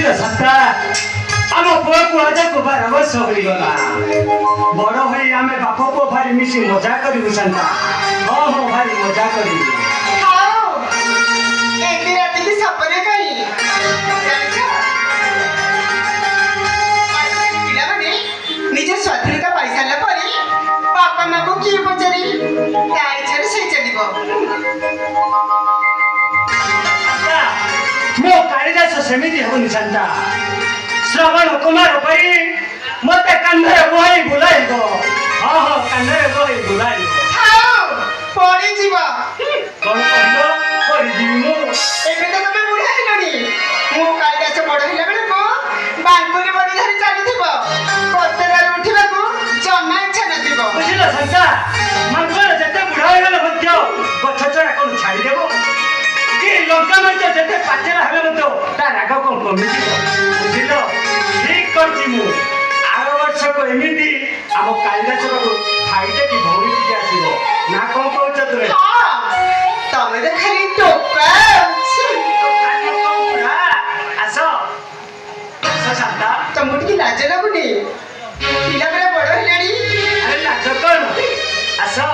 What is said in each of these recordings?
बुझिल सत्ता आम पुआ को आज को 12 वर्ष होई गला बड़ होई आमे बाप को भारी मिसी मजा करी संता हां हां भारी मजा करी हां एक दिन रात की सपने कई पिला माने निजे स्वाधीनता पाई सारला परे बापा मां को की पचारी ता इच्छा से चलिबो मो कालिदास सेमिति हो निसंता श्रवण कुमार भाई मते कंधे बोई बुलाई दो हां हां कंधे बोई बुलाई दो हां पड़ी जीवा कोन कहलो पड़ी जीवो एबे तो तमे बुढ़ा हेलनी मो कालिदास बड़ हेला बेले को बांकुरी बड़ी धरी चली थिबो पत्तरा उठिबा को जम्मा इच्छा नथिबो बुझिलो संता मंगल जते बुढ़ा हो गेले मध्य गछ चढ़ा कोन छाड़ी देबो कि लंका मध्य जते पाचेला हेले मध्य ता राग कोन कमी दिबो बुझिलो ठीक करछि मु आरो वर्ष को एमिति हम कालिदास को फाइटे की भौरी की आसीबो ना कोन कहछ तोरे हां तमे तो खाली टोका काली कोन बुढ़ा आसो आसो संता तमुट की लाज लागुनी पिला बेला बड़ हेलानी अरे लाज कोन आसो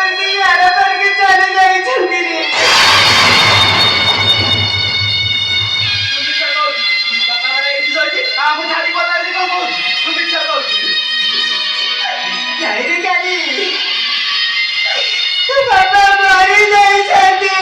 ଏମିତି ଆର ପାରିକି ଚାଲି ଯାଇଛନ୍ତି ରେ। ନାଇଁରେ କାଲି ତୋ ବାବା ମରି ଯାଇଛନ୍ତି।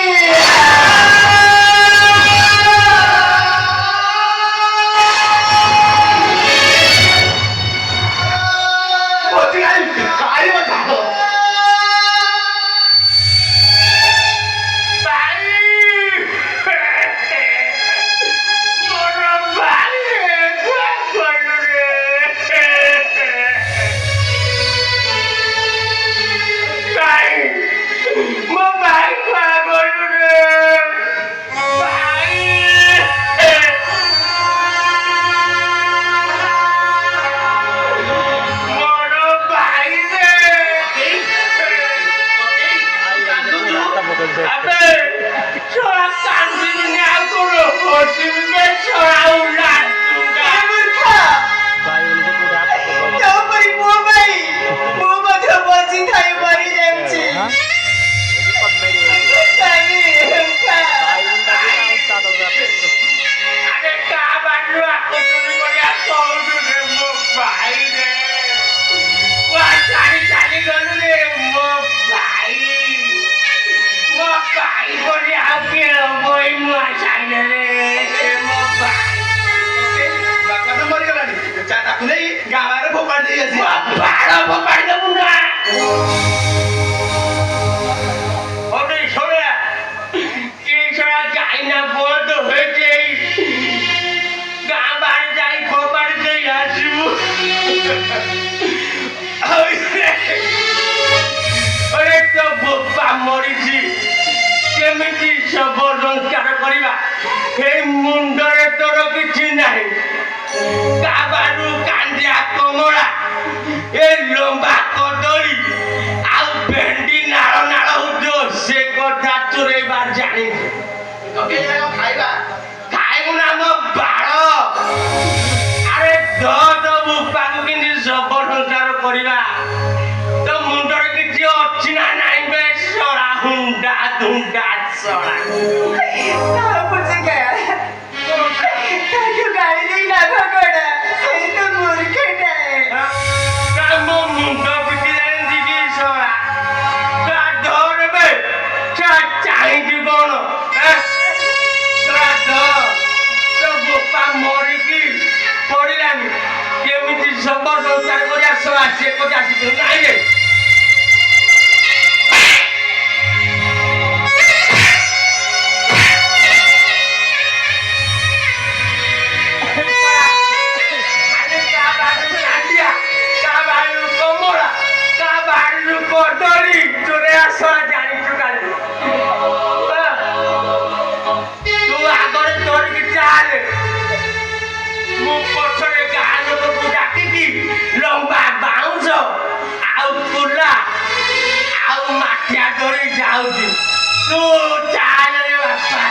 ମରିଛି କେମିତି ଶବ ସଂସ୍କାର କରିବା ଏ ମୁଣ୍ଡରେ ତୋର କିଛି ନାହିଁ କାବାରୁ କାଣ୍ଡିଆ କମଳା ଏ ଲମ୍ବା କଦଳୀ ଆଉ ଭେଣ୍ଡି ନାଳ ନାଳ ହଉଥିବ ସେ କଥା ଚୋରେଇବା ଜାଣିଛୁ ଖାଇବା ଖାଇବୁ ନା ମୋ ବାଳ ଆରେ ଦବୁ ପାକୁ କେମିତି ଶବ ସଂସ୍କାର କରିବା ତ ମୁଣ୍ଡରେ କିଛି ଅଛି ନା ନାଇଁ ବେ ଶଳା ହୁଣ୍ଡା ଧୁଣ୍ଡା ଶଳା ତାକୁ ଗାଳି ଦେଇ ଲାଭ କଣ? ସେଇ ତ ମୂର୍ଖଟାଏ। ମୋ ମୁଣ୍ଡ ପିଟି ଜାଣିଛି କି ଶଳା ତା ଧର ବେ ଚାହିଁଛୁ କଣ ତୋ ବୋପା ମରିକି ପଡ଼ିଲାନି କେମିତି ଶବ ସଂସ୍କାର କରିବା ଶଳା ସେ କଥା ଆସିଛୁ ନାଇଁ ରେ କଦଳୀ ଚୋରେ ଆସ ଜାଣିଛୁ କାଲି ତୁ ଆଗରେ ଧରିକି ଚାଲେ ମୁଁ ପଛରେ ଗାଁ ଲୋକକୁ ଡାକିକି ଲମ୍ବା ବାଉଁଶ ଆଉ କୁଲା ଆଉ ମାଠିଆ ଧରି ଯାଉଛି ତୁ ଚାଲେ ରେ ବାପା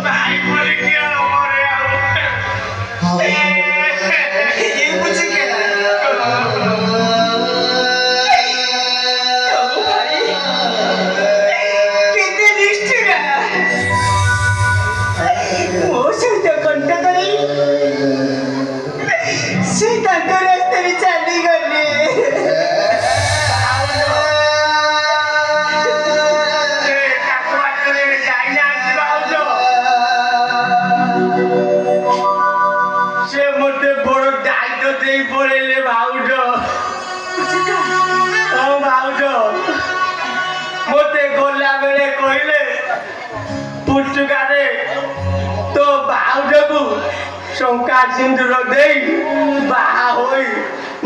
ଭାଇ ବୋଲି କିଏ ମରେ ଆଉ ये मुझे क्या तो भाई कितने निष्ठुर ମୋ ସହିତ କଣ୍ଟା କରି ସେ ତାଙ୍କ ରାସ୍ତାରେ ଚାଲିଗଲେ ସେ ମତେ ବଡ ଦାୟିତ୍ୱ ଦେଇ ପଳେଇଲେ ଭାଉଜ। ହଁ ଭାଉଜ ମତେ ଗଲା ବେଳେ କହିଲେ ପୁଚୁକାରେ ତୋ ଭାଉଜକୁ ଶଙ୍କା ସିନ୍ଦୁର ଦେଇ ବାହା ହୋଇ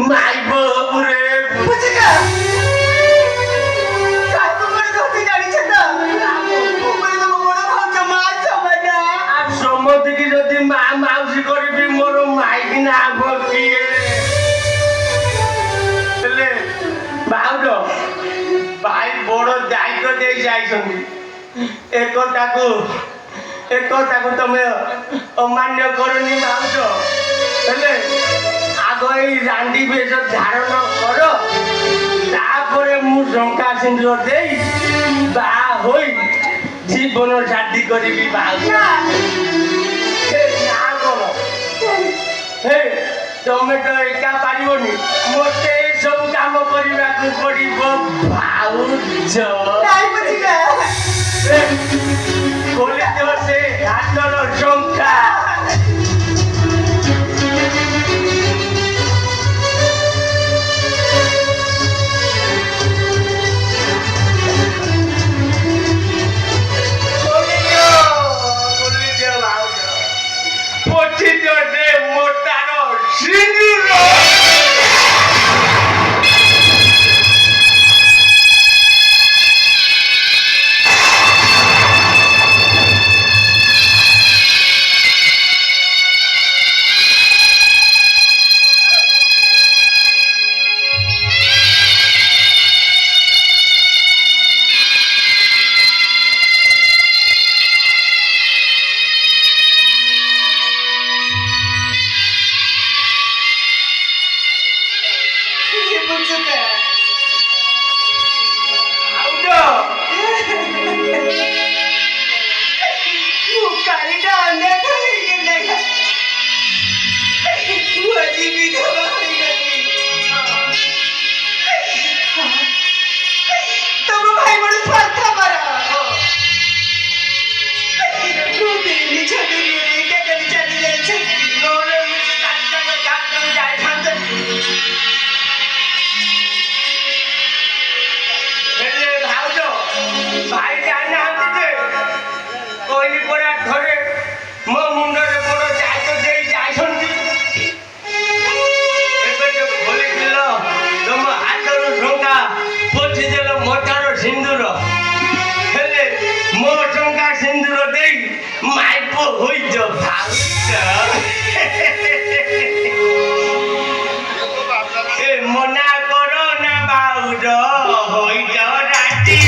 ମାଇପ ହବୁ ରେ। ବୁଝିକା କାହାକୁ କଣ କହୁଛି ଜାଣିଛ ତ ଉପରେ ତମ ବଡ ଭାଉଜ ମା ସମାନ ଆଉ ସମସ୍ତିକି ଯଦି ମା ମାଉସୀ କରିବି ମୋର ମାଇକିନା ଆଗ କିଏ? ହେଲେ ଭାଉଜ ଭାଇ ବଡ ଦାୟିତ୍ୱ ଦେଇ ଯାଇଛନ୍ତି। একথাকু ତମେ ଅମାନ୍ୟ କରନି ଭାଉଜ। ହେଲେ ଆଗ ଏଇ ରାଣ୍ଡି ବେଶ ଧାରଣ କର, ତାପରେ ମୁଁ ଶଙ୍କା ସିନ୍ଦୁର ଦେଇ ବାହା ହୋଇ ଜୀବନ ସାଥୀ କରିବି ଭାଉଜ। ନା କଣ ହେ ତମେ ତ ଏକା ପାରିବନି, ମତେ ଏସବୁ କାମ କରିବାକୁ ପଡିବ ଭାଉଜ। ନାଇଁ ବୁଝିକା ଖୋଲି ଦିଅ ସେ ହାତର ଶଙ୍କା। ଖୋଲି ଦିଅ ଭାଉଜ। ପୋଛି ଦିଅ ସେ ମୋଟାର ସିନ୍ଦୁର। মনা করো না বাউড হইজ রাতি।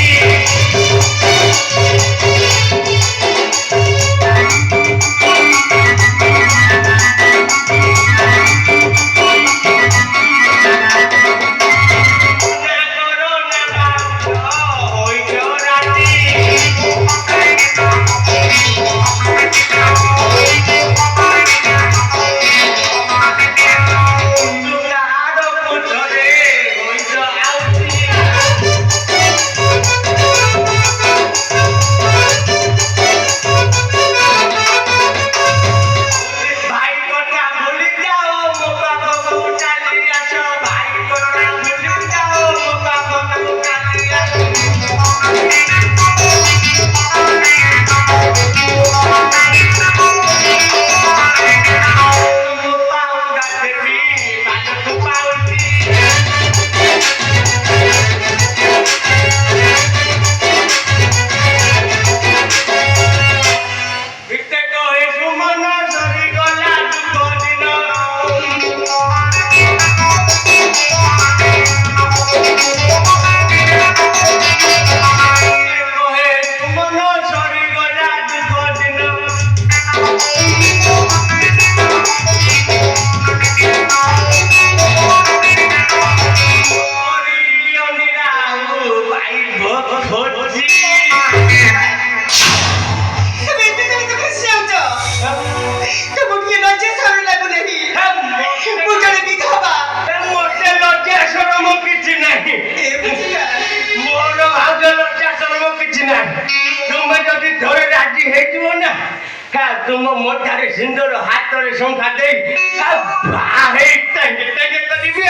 ତୁମ ମୋଟାରେ ସିନ୍ଦୁର ହାତରେ ଶଙ୍ଖା ଦେଇ ବାହା ହେଇ ଟେଙ୍ଗେ ଟେଙ୍ଗେ କରିବି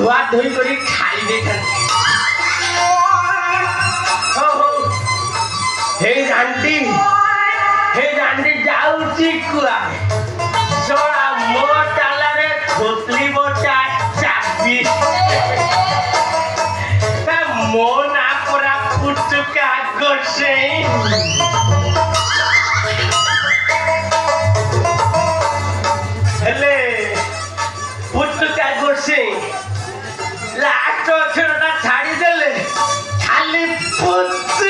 धुआ धोई करी खाली दे हे रांडी जाऊची कुआ सोळा मोटाला रे खोतली मोटा चाबी ता मोना पुरा पुटुका गोसे हेले पुटुका गोसे लास्ट अक्षरटा छाड़ी देले खाली पुट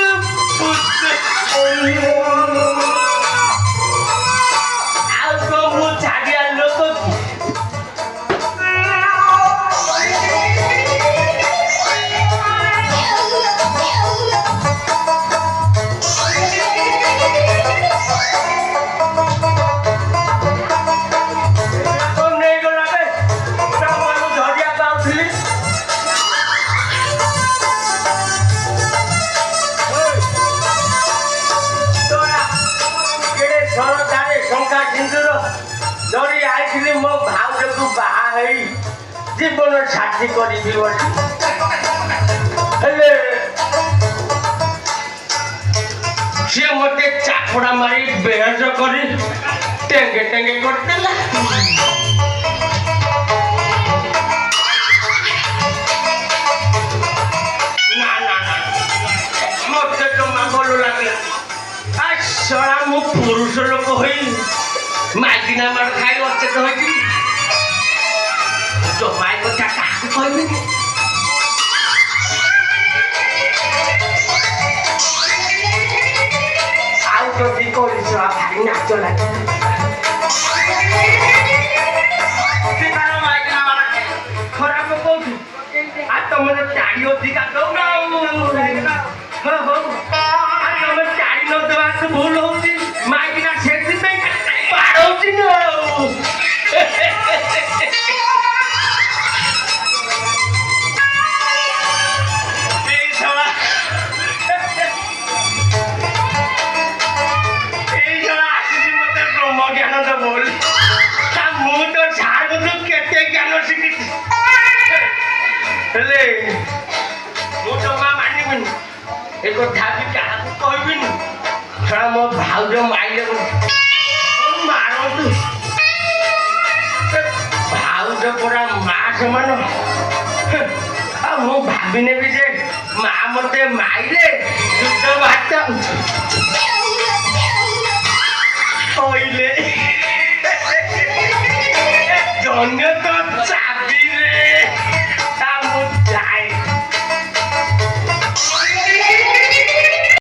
पुट ଯାଇଥିଲି ମୋ ଭାଉଜକୁ ବାହା ହେଇ ଜୀବନ ସାଥୀ କରିବି ବୋଲି ହେଲେ ସିଏ ମତେ ଚାପଡ଼ା ମାରି ବେହଜ କରି ଟେଙ୍ଗେ ଟେଙ୍ଗେ କରିଦେଲା। ନା ନା ନା ମତେ ଜମା ଭଲ ଲାଗିଲା। ଶଳା ମୁଁ ପୁରୁଷ ଲୋକ ହୋଇ ମାଇକିନା ମାର ଖାଇ ଅଚେତ ହୋଇଛି। ଜମାଇ କଥା କାହାକୁ କହିବିନି। ଆଉ ଯଦି କରିଛ ଭାରି ନାଚ ଲାଗେ ଖରାପ କହୁଛୁ ଆଉ ତମର ଚାରି ଅଧିକା ଦଉନା ହଉ ତମେ ଚାରି ନ ଦେବାକୁ ଭୁଲ ହଉଛି ମାଇକିନା ସେଥିପାଇଁ ବାଡ଼ଉଛି ନା ଆଉ ହେଲେ ମୁଁ ଜମା ମାନିବିନି ଏ କଥା ବି କାହାକୁ କହିବିନି। ଛଡ଼ା ମୋ ଭାଉଜ ମାଇଲେ ମାରନ୍ତୁ ଭାଉଜ ପରା ମା ସମାନ। ଆଉ ମୁଁ ଭାବିନେବି ଯେ ମା ମତେ ମାଇଲେ ଯୁଦ୍ଧ ଭାତ